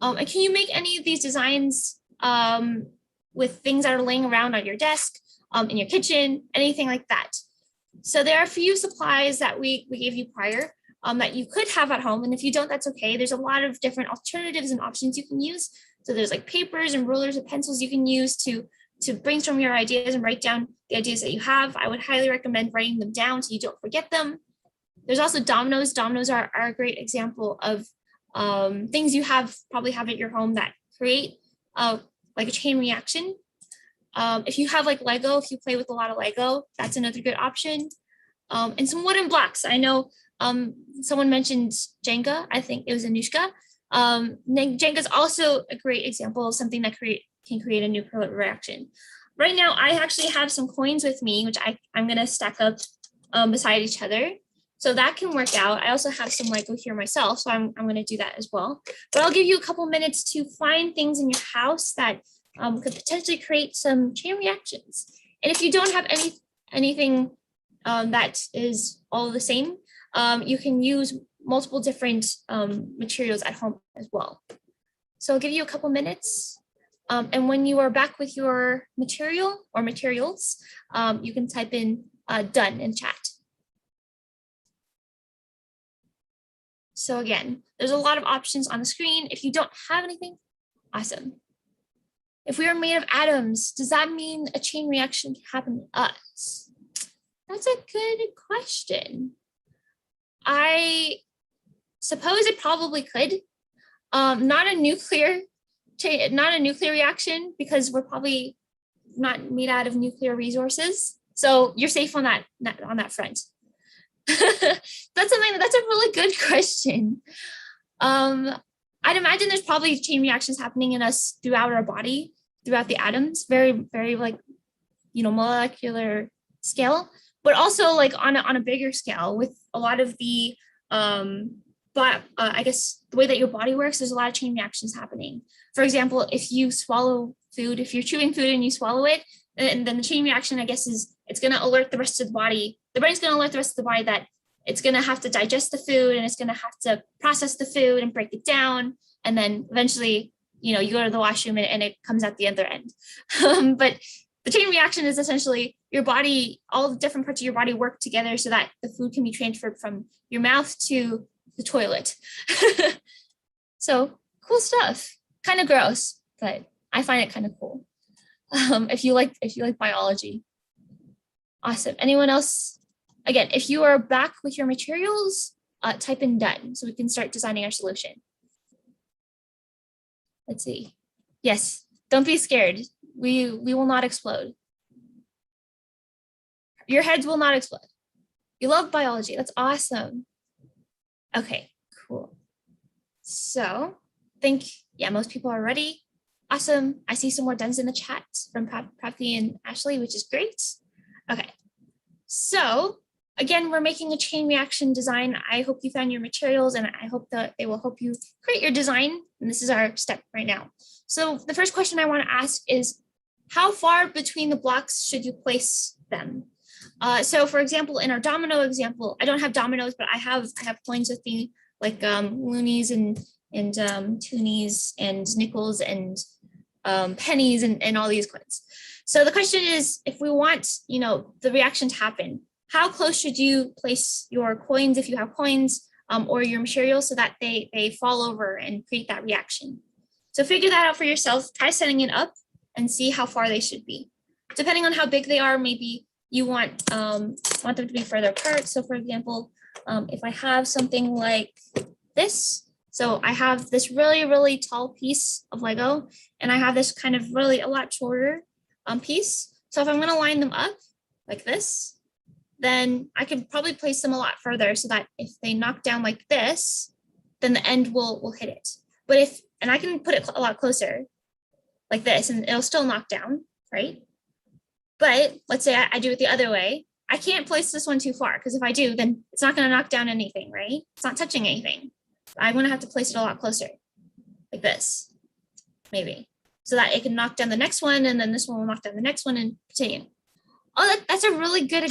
And can you make any of these designs with things that are laying around on your desk, in your kitchen, anything like that? So there are a few supplies that we gave you prior that you could have at home. And if you don't, that's okay. There's a lot of different alternatives and options you can use. So there's like papers and rulers and pencils you can use to brainstorm your ideas and write down the ideas that you have. I would highly recommend writing them down so you don't forget them. There's also dominoes. Dominoes are a great example of things you probably have at your home that create like a chain reaction. If you have like Lego, if you play with a lot of Lego, that's another good option. And some wooden blocks. I know someone mentioned Jenga. I think it was Anushka. Jenga is also a great example of something that can create a nuclear reaction. Right now, I actually have some coins with me, which I'm going to stack up beside each other. So that can work out. I also have some Lego here myself, so I'm going to do that as well. But I'll give you a couple minutes to find things in your house that could potentially create some chain reactions. And if you don't have anything that is all the same, you can use multiple different materials at home as well. So I'll give you a couple minutes. And when you are back with your material or materials, you can type in done in chat. So again, there's a lot of options on the screen. If you don't have anything, awesome. If we are made of atoms, does that mean a chain reaction can happen to us? That's a good question. I suppose it probably could. Not a nuclear reaction, because we're probably not made out of nuclear resources. So you're safe on that front. That's a really good question. I'd imagine there's probably chain reactions happening in us throughout our body, throughout the atoms, very, very like, molecular scale, but also like on a bigger scale with a lot of the, I guess the way that your body works, there's a lot of chain reactions happening. For example, if you swallow food, if you're chewing food and you swallow it, and then the chain reaction, I guess, is it's going to alert the rest of the body. The brain's going to alert the rest of the body that it's going to have to digest the food and it's going to have to process the food and break it down. And then eventually, you go to the washroom and it comes out the other end. But the chain reaction is essentially your body, all the different parts of your body work together so that the food can be transferred from your mouth to the toilet. So cool stuff. Kind of gross, but I find it kind of cool. If you like biology. Awesome. Anyone else? Again, if you are back with your materials, type in done so we can start designing our solution. Let's see. Yes, don't be scared. We will not explode. Your heads will not explode. You love biology. That's awesome. Okay, cool. So most people are ready. Awesome. I see some more dones in the chat from Prathi and Ashley, which is great. Okay, so again, we're making a chain reaction design. I hope you found your materials and I hope that they will help you create your design. And this is our step right now. So the first question I want to ask is, how far between the blocks should you place them? So for example, in our domino example, I don't have dominoes, but I have coins with me, like loonies and toonies and nickels and pennies and all these coins. So the question is, if we want, the reaction to happen, how close should you place your coins if you have coins, or your materials, so that they fall over and create that reaction? So figure that out for yourself. Try setting it up and see how far they should be. Depending on how big they are, maybe you want them to be further apart. So for example, if I have something like this, so I have this really, really tall piece of Lego, and I have this kind of really a lot shorter piece. So if I'm going to line them up like this, then I can probably place them a lot further, so that if they knock down like this, then the end will hit it. But and I can put it a lot closer like this, and it'll still knock down, right? But let's say I do it the other way. I can't place this one too far, because if I do, then it's not going to knock down anything, right? It's not touching anything. I'm going to have to place it a lot closer, like this, maybe, so that it can knock down the next one, and then this one will knock down the next one, and continue. Oh, that's a really good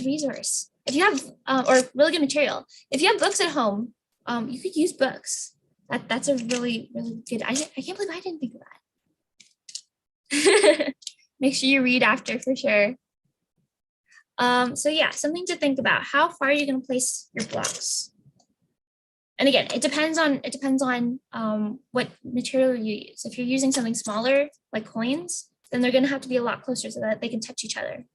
resource. If you have, or really good material. If you have books at home, you could use books. That's a really, really good. I can't believe I didn't think of that. Make sure you read after for sure. So yeah, something to think about. How far are you going to place your blocks? And again, it depends on what material you use. If you're using something smaller, like coins, then they're going to have to be a lot closer so that they can touch each other.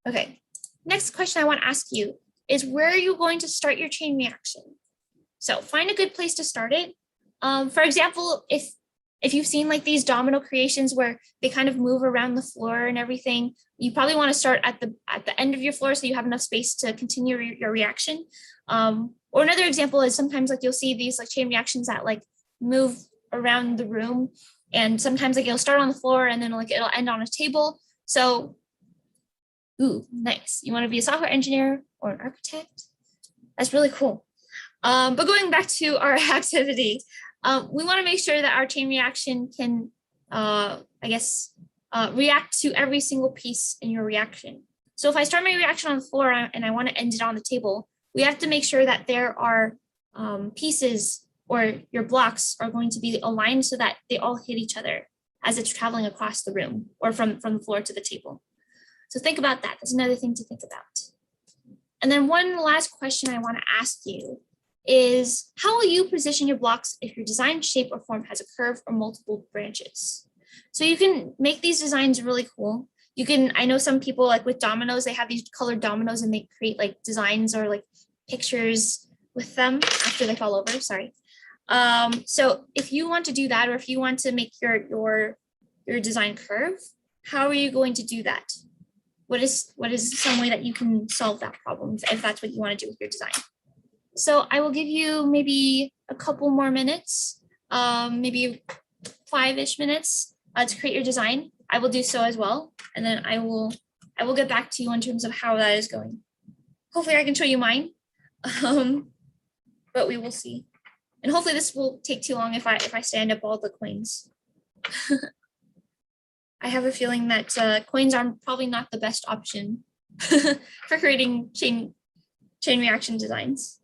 Okay, next question I want to ask you is, where are you going to start your chain reaction? So find a good place to start it. For example, if you've seen like these domino creations where they kind of move around the floor and everything, you probably want to start at the end of your floor, so you have enough space to continue your reaction. Or another example is, sometimes like you'll see these like chain reactions that like move around the room, and sometimes like it'll start on the floor and then like it'll end on a table. So, ooh, nice. You want to be a software engineer or an architect? That's really cool. But going back to our activity, we want to make sure that our chain reaction can, react to every single piece in your reaction. So if I start my reaction on the floor and I want to end it on the table, we have to make sure that there are pieces, or your blocks are going to be aligned so that they all hit each other as it's traveling across the room, or from the floor to the table. So think about that. That's another thing to think about. And then one last question I want to ask you is, how will you position your blocks if your design, shape, or form has a curve or multiple branches? So you can make these designs really cool. You can, I know some people like with dominoes, they have these colored dominoes and they create like designs or like pictures with them after they fall over, sorry. So if you want to do that, or if you want to make your design curve, how are you going to do that? What is some way that you can solve that problem if that's what you want to do with your design? So I will give you maybe a couple more minutes, maybe 5-ish minutes to create your design. I will do so as well. And then I will get back to you in terms of how that is going. Hopefully I can show you mine, but we will see. And hopefully this will take too long if I stand up all the coins. I have a feeling that coins are probably not the best option for creating chain reaction designs.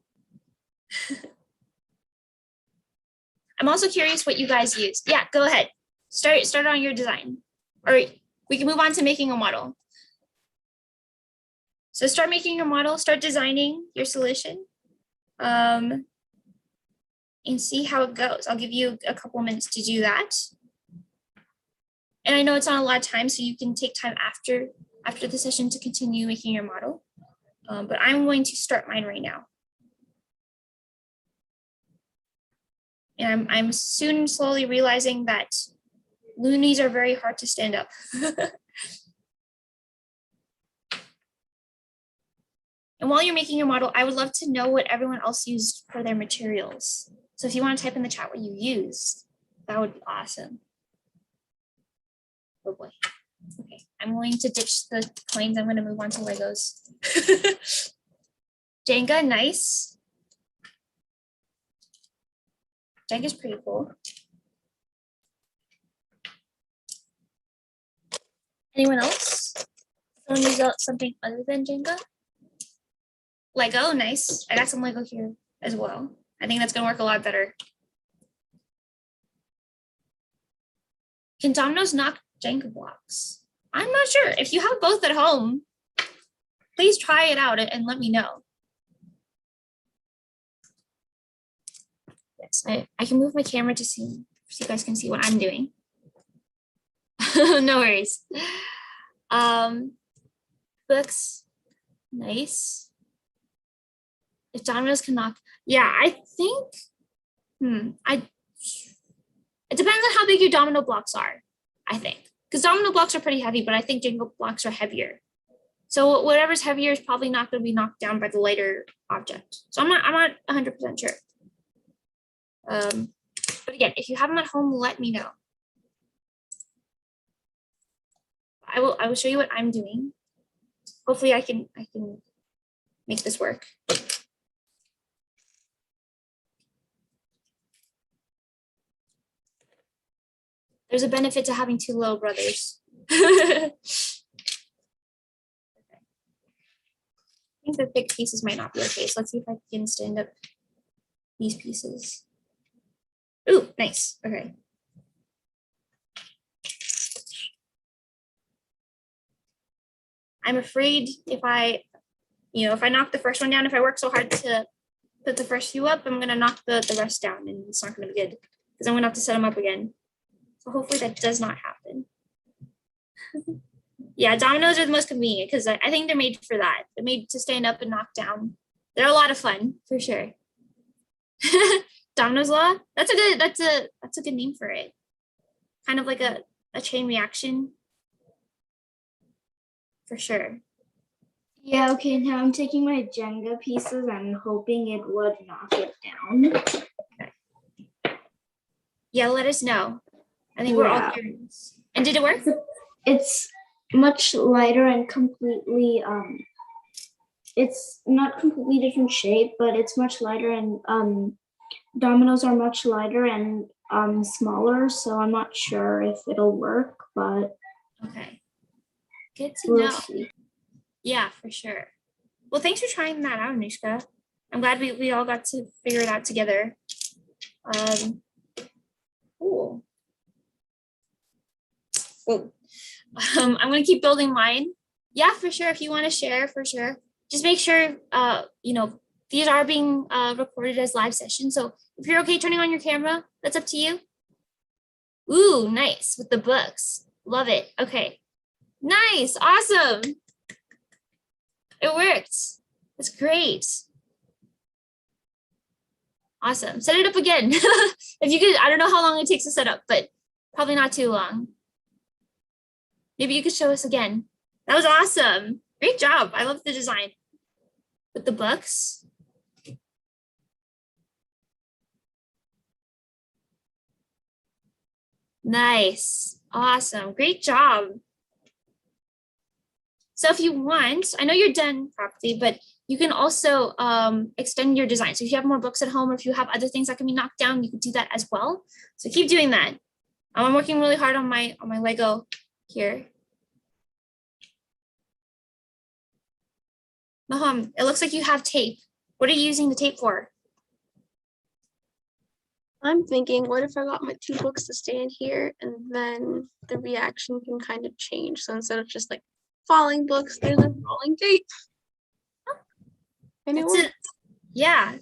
I'm also curious what you guys use. Yeah, go ahead. Start on your design. Or we can move on to making a model. So start making your model, start designing your solution, and see how it goes. I'll give you a couple minutes to do that. And I know it's not a lot of time, so you can take time after the session to continue making your model. But I'm going to start mine right now. And I'm soon slowly realizing that loonies are very hard to stand up. And while you're making your model, I would love to know what everyone else used for their materials. So if you want to type in the chat what you used, that would be awesome. Oh boy. Okay, I'm going to ditch the coins. I'm going to move on to Legos. Jenga, nice. Jenga's pretty cool. Anyone else? Someone use something other than Jenga? Lego, nice. I got some Lego here as well. I think that's gonna work a lot better. Can dominoes knock Jenga blocks? I'm not sure. If you have both at home, please try it out and let me know. Yes, I can move my camera to see so you guys can see what I'm doing. No worries. Books, nice. If dominoes can knock, yeah, I think, it depends on how big your domino blocks are, I think. Because domino blocks are pretty heavy, but I think Jenga blocks are heavier. So whatever's heavier is probably not going to be knocked down by the lighter object. So I'm not 100% sure. But again, if you have them at home, let me know. I will show you what I'm doing. Hopefully I can make this work. There's a benefit to having two little brothers. Okay. I think the thick pieces might not be okay. So let's see if I can stand up these pieces. Ooh, nice. Okay. I'm afraid if I knock the first one down, if I work so hard to put the first few up, I'm gonna knock the rest down and it's not gonna be good because I'm gonna have to set them up again. So hopefully that does not happen. Yeah, dominoes are the most convenient because I think they're made for that. They're made to stand up and knock down. They're a lot of fun for sure. Domino's law. That's a good name for it. Kind of like a chain reaction. For sure. Yeah, okay, now I'm taking my Jenga pieces and hoping it would knock it down. Okay. Yeah, let us know. I think we're all curious. And did it work? It's much lighter and completely, it's not completely different shape, but it's much lighter and dominoes are much lighter and smaller, so I'm not sure if it'll work, but okay. Good to we'll know. see. Yeah, for sure. Well, thanks for trying that out, Anushka. I'm glad we all got to figure it out together. Cool. Well, I'm gonna keep building mine. Yeah, for sure. If you want to share, for sure. Just make sure these are being recorded as live sessions. So if you're okay turning on your camera, that's up to you. Ooh, nice with the books. Love it. Okay. Nice. Awesome. It worked. That's great. Awesome. Set it up again. If you could, I don't know how long it takes to set up, but probably not too long. Maybe you could show us again. That was awesome. Great job. I love the design with the books. Nice. Awesome. Great job. So if you want, I know you're done properly, but you can also extend your design. So if you have more books at home or if you have other things that can be knocked down, you can do that as well. So keep doing that. I'm working really hard on my Lego here. Maham, it looks like you have tape. What are you using the tape for? I'm thinking, what if I got my two books to stand here and then the reaction can kind of change. So instead of just like falling books, there's a rolling tape. And it That's it. worked. Yeah.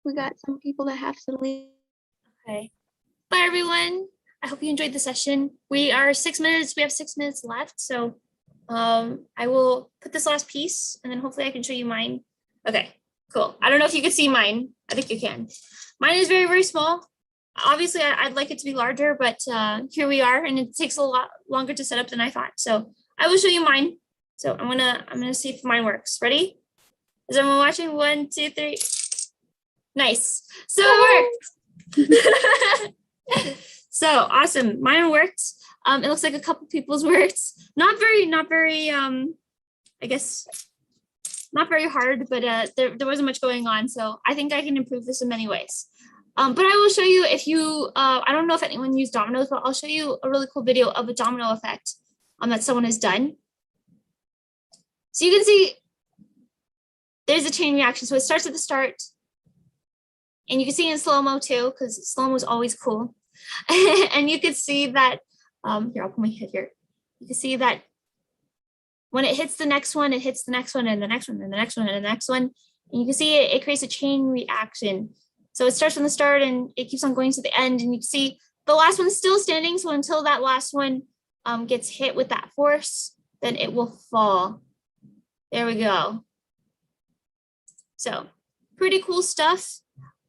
We got some people that have to leave. Okay. Bye, everyone. I hope you enjoyed the session. We are 6 minutes. We have 6 minutes left. So I will put this last piece and then hopefully I can show you mine. Okay, cool. I don't know if you can see mine. I think you can. Mine is very, very small. Obviously, I'd like it to be larger, but here we are, and it takes a lot longer to set up than I thought. So I will show you mine. So I'm gonna see if mine works. Ready? Is everyone watching? 1, 2, 3. Nice. So it worked. So awesome. Mine worked. It looks like a couple people's worked. Not very. I guess not very hard, but there wasn't much going on. So I think I can improve this in many ways. But I will show you if you, I don't know if anyone used dominoes, but I'll show you a really cool video of a domino effect that someone has done. So you can see there's a chain reaction. So it starts at the start and you can see in slow-mo too, because slow-mo is always cool. And you can see that, here, I'll put my head here. You can see that when it hits the next one, it hits the next one and the next one and the next one and the next one. And you can see it creates a chain reaction. So it starts from the start and it keeps on going to the end. And you can see the last one's still standing. So until that last one gets hit with that force, then it will fall. There we go. So pretty cool stuff.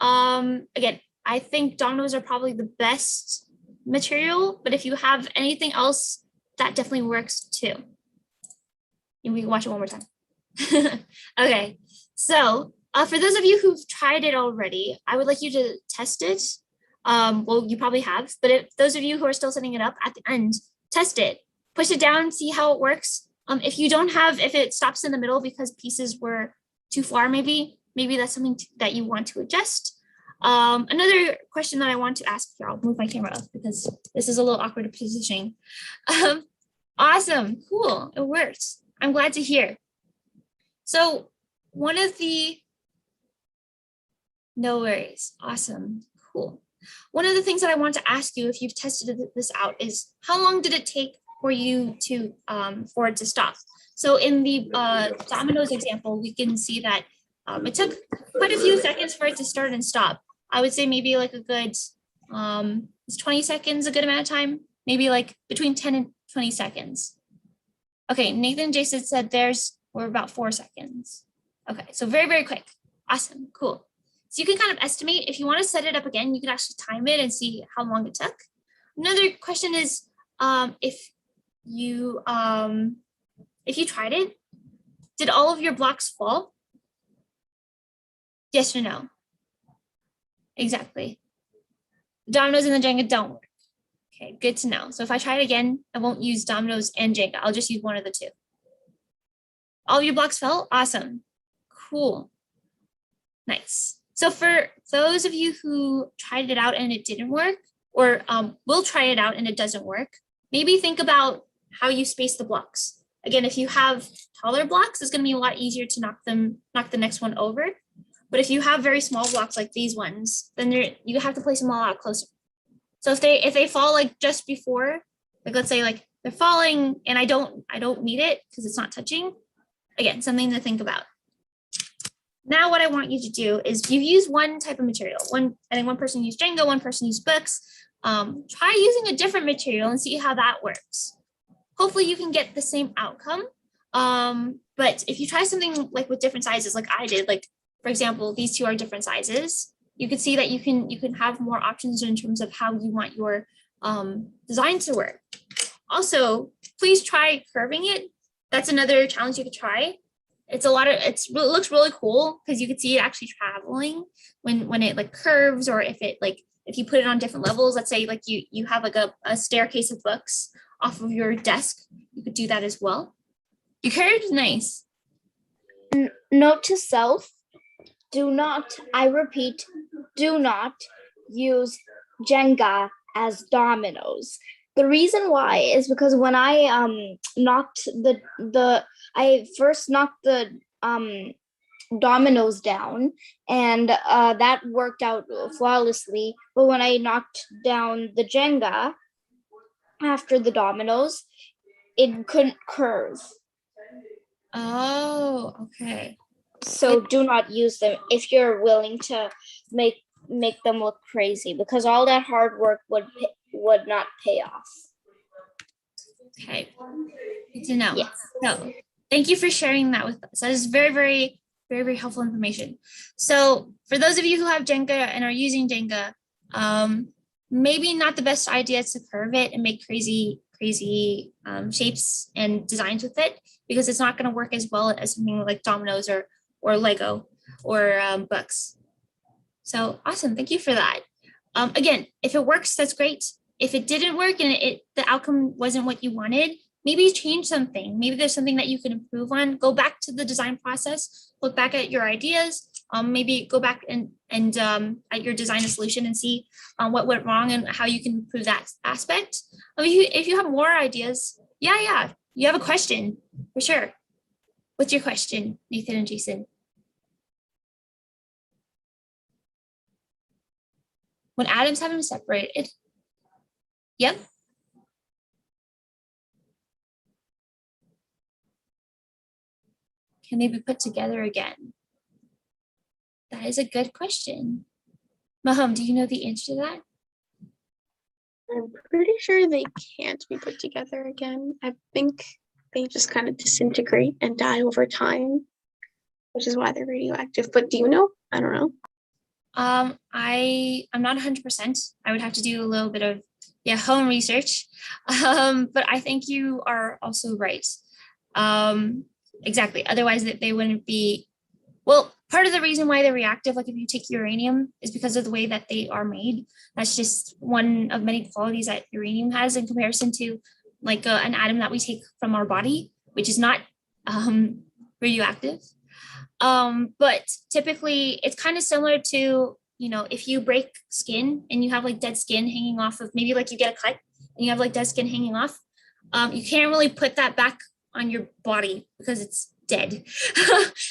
Again, I think dominoes are probably the best material, but if you have anything else, that definitely works too. And we can watch it one more time. Okay, so for those of you who've tried it already, I would like you to test it. Well, you probably have, but if those of you who are still setting it up at the end, test it, push it down, see how it works. If you don't have, if it stops in the middle because pieces were too far, maybe that's something that you want to adjust. Another question that I want to ask here, I'll move my camera up because this is a little awkward positioning. Awesome, cool, it works. I'm glad to hear. So no worries, awesome, cool. One of the things that I want to ask you if you've tested this out is how long did it take for you to, for it to stop? So in the dominoes example, we can see that it took quite a few seconds for it to start and stop. I would say maybe like a good, is 20 seconds a good amount of time? Maybe like between 10 and 20 seconds. Okay, Nathan and Jason said we're about 4 seconds. Okay, so very, very quick. Awesome, cool. So you can kind of estimate, if you want to set it up again, you can actually time it and see how long it took. Another question is, if you tried it, did all of your blocks fall? Yes or no? Exactly. Dominoes and the Jenga don't work. Okay, good to know. So if I try it again, I won't use dominoes and Jenga. I'll just use one of the two. All of your blocks fell? Awesome. Cool. Nice. So for those of you who tried it out and it didn't work, or will try it out and it doesn't work, maybe think about how you space the blocks. Again, if you have taller blocks, it's going to be a lot easier to knock the next one over. But if you have very small blocks like these ones, then you have to place them a lot closer. So if they fall like just before, like let's say like they're falling and I don't need it because it's not touching. Again, something to think about. Now what I want you to do is you use one type of material. I think one person used Jenga, one person used books. Try using a different material and see how that works. Hopefully you can get the same outcome. But if you try something like with different sizes, like I did, like for example, these two are different sizes, you can see that you can have more options in terms of how you want your design to work. Also, please try curving it. That's another challenge you could try. It looks really cool because you can see it actually traveling when it like curves, or if you put it on different levels. Let's say like you have like a staircase of books off of your desk. You could do that as well. You curved? Nice. Note to self, I repeat, do not use Jenga as dominoes. The reason why is because when I I first knocked the dominoes down, and that worked out flawlessly. But when I knocked down the Jenga after the dominoes, it couldn't curve. Oh, okay. So do not use them if you're willing to make them look crazy, because all that hard work would not pay off. Okay, good to know. Yes. So thank you for sharing that with us. That is very, very, very, very helpful information. So for those of you who have Jenga and are using Jenga, maybe not the best idea to curve it and make crazy shapes and designs with it, because it's not going to work as well as something like dominoes or Lego or books. So awesome, thank you for that. Again, if it works, that's great. If it didn't work and the outcome wasn't what you wanted, maybe change something. Maybe there's something that you can improve on. Go back to the design process, look back at your ideas, maybe go back and at your design solution and see what went wrong and how you can improve that aspect. If you have more ideas, yeah, you have a question for sure. What's your question, Nathan and Jason? When atoms have been separated, Yep. Can they be put together again? That is a good question. Maham, do you know the answer to that? I'm pretty sure they can't be put together again. I think they just kind of disintegrate and die over time, which is why they're radioactive. But do you know? I don't know. I'm not 100%. I would have to do a little bit of home research. But I think you are also right. Exactly. Otherwise they wouldn't be, well, part of the reason why they're reactive, like if you take uranium, is because of the way that they are made. That's just one of many qualities that uranium has in comparison to like an atom that we take from our body, which is not radioactive. But typically it's kind of similar to, if you break skin and you have like dead skin hanging off of, maybe like you get a cut and you have like dead skin hanging off, you can't really put that back on your body because it's dead.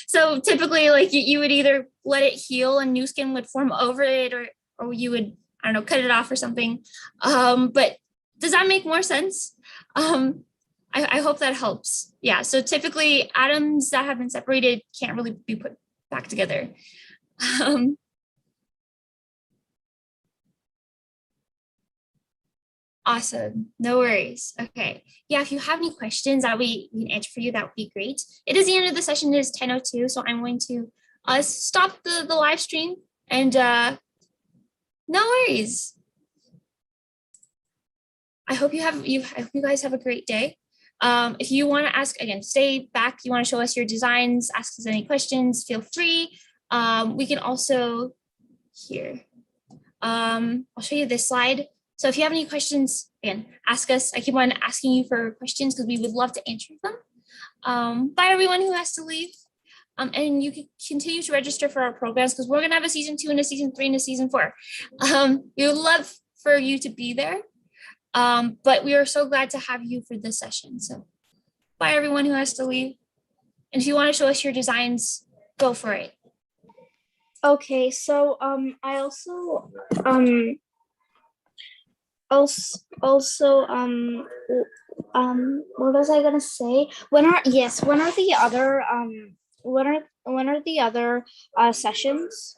So typically like you would either let it heal and new skin would form over it, or you would, I don't know, cut it off or something. But does that make more sense? I hope that helps. Yeah, so typically atoms that have been separated can't really be put back together. Awesome, no worries. Okay, yeah, if you have any questions that we can answer for you, that would be great. It is the end of the session, it is 10:02, so I'm going to stop the live stream, and no worries. I hope you guys have a great day. If you want to ask, again, stay back, you want to show us your designs, ask us any questions, feel free. We can also, here, I'll show you this slide. So if you have any questions, again, ask us. I keep on asking you for questions because we would love to answer them. Bye everyone who has to leave. And you can continue to register for our programs because we're gonna have a season 2 and a season 3 and a season 4. We would love for you to be there. But we are so glad to have you for this session. So bye everyone who has to leave. And if you want to show us your designs, go for it. Okay, so I also what was I gonna say? When are the other sessions?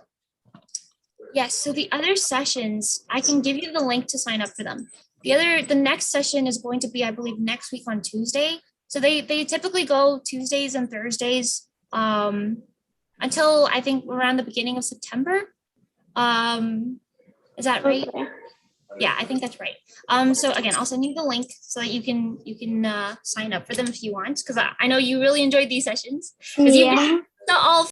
Yes, so the other sessions, I can give you the link to sign up for them. The next session is going to be, I believe, next week on Tuesday. So they typically go Tuesdays and Thursdays until I think around the beginning of September. Is that right? Okay. Yeah, I think that's right. So again, I'll send you the link so that you can sign up for them if you want, because I know you really enjoyed these sessions. Yeah. Not all